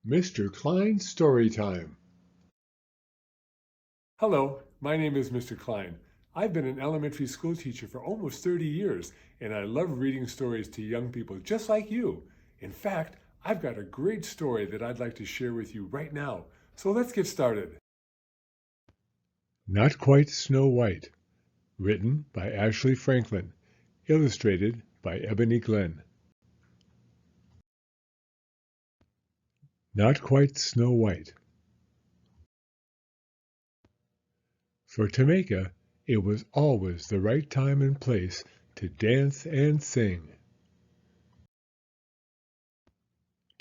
Mr. Klein's Story Time. Hello, my name is Mr. Klein. I've been an elementary school teacher for almost 30 years, and I love reading stories to young people just like you. In fact, I've got a great story that I'd like to share with you right now. So let's get started. Not Quite Snow White. Written by Ashley Franklin. Illustrated by Ebony Glenn. Not Quite Snow White. For Tameika, it was always the right time and place to dance and sing.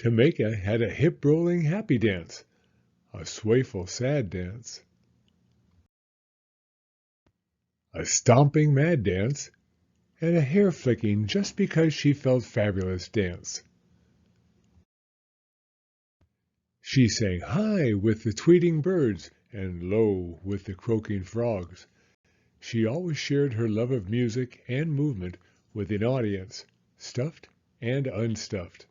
Tameika had a hip-rolling happy dance, a swayful sad dance, a stomping mad dance, and a hair-flicking just because she felt fabulous dance. She sang high with the tweeting birds and low with the croaking frogs. She always shared her love of music and movement with an audience, stuffed and unstuffed.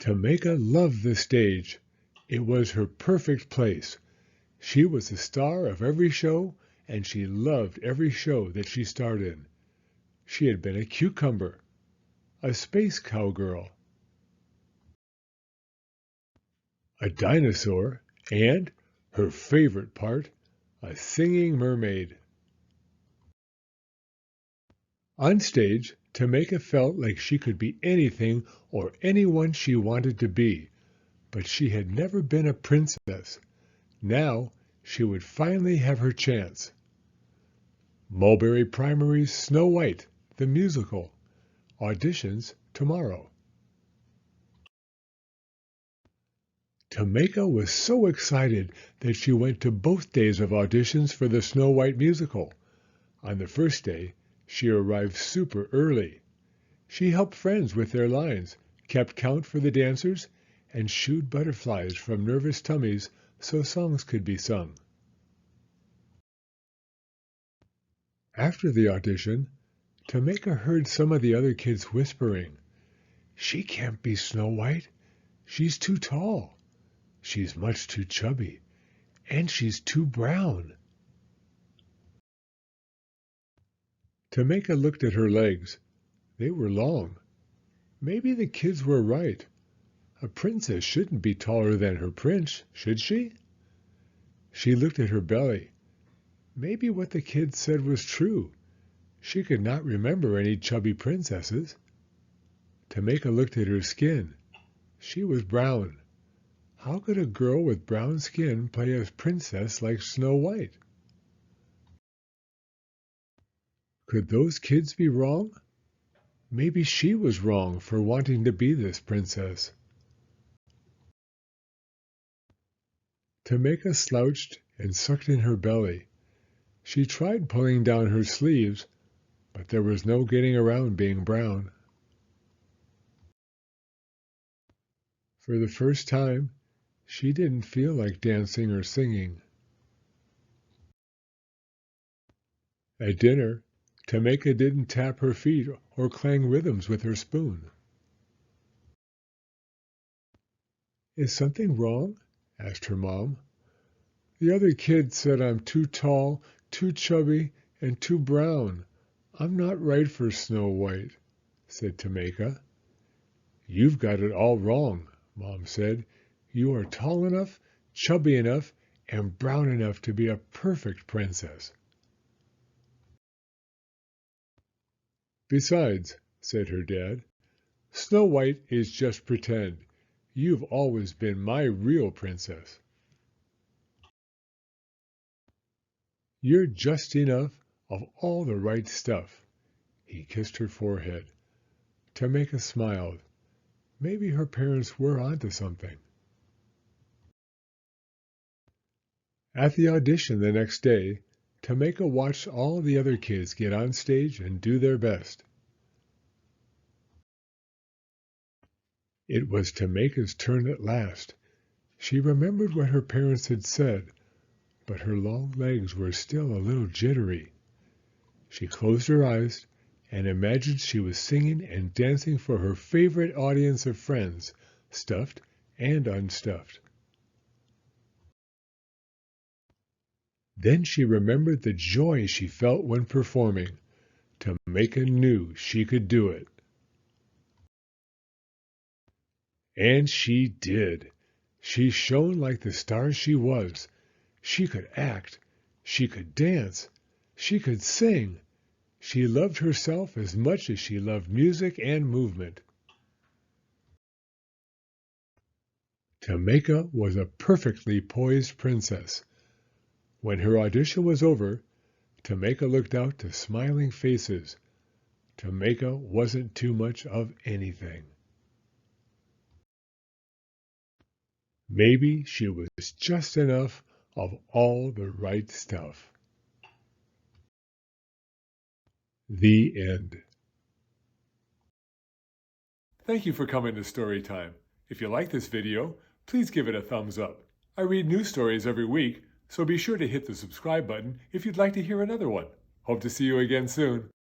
Tameika loved the stage. It was her perfect place. She was the star of every show, and she loved every show that she starred in. She had been a cucumber, a space cowgirl, a dinosaur, and, her favorite part, a singing mermaid. On stage, Tameika felt like she could be anything or anyone she wanted to be, but she had never been a princess. Now she would finally have her chance. Mulberry Primary's Snow White, the musical. Auditions tomorrow. Tameika was so excited that she went to both days of auditions for the Snow White musical. On the first day, she arrived super early. She helped friends with their lines, kept count for the dancers, and shooed butterflies from nervous tummies so songs could be sung. After the audition, Tameika heard some of the other kids whispering, "She can't be Snow White. She's too tall. She's much too chubby. And she's too brown." Tameika looked at her legs. They were long. Maybe the kids were right. A princess shouldn't be taller than her prince, should she? She looked at her belly. Maybe what the kids said was true. She could not remember any chubby princesses. Tameika looked at her skin. She was brown. How could a girl with brown skin play a princess like Snow White? Could those kids be wrong? Maybe she was wrong for wanting to be this princess. Tameika slouched and sucked in her belly. She tried pulling down her sleeves, but there was no getting around being brown. For the first time, she didn't feel like dancing or singing. At dinner, Tameika didn't tap her feet or clang rhythms with her spoon. "Is something wrong?" asked her mom. "The other kids said I'm too tall, too chubby, and too brown. I'm not right for Snow White," said Tameika. "You've got it all wrong," Mom said. "You are tall enough, chubby enough, and brown enough to be a perfect princess." "Besides," said her dad, "Snow White is just pretend. You've always been my real princess. You're just enough of all the right stuff." He kissed her forehead. Tameika smiled. Maybe her parents were onto something. At the audition the next day, Tameika watched all the other kids get on stage and do their best. It was Tameika's turn at last. She remembered what her parents had said, but her long legs were still a little jittery. She closed her eyes and imagined she was singing and dancing for her favorite audience of friends, stuffed and unstuffed. Then she remembered the joy she felt when performing. Tameika knew she could do it. And she did. She shone like the star she was. She could act. She could dance. She could sing. She loved herself as much as she loved music and movement. Tameika was a perfectly poised princess. When her audition was over, Tameika looked out to smiling faces. Tameika wasn't too much of anything. Maybe she was just enough of all the right stuff. The end. Thank you for coming to Storytime. If you like this video, please give it a thumbs up. I read new stories every week, so be sure to hit the subscribe button if you'd like to hear another one. Hope to see you again soon.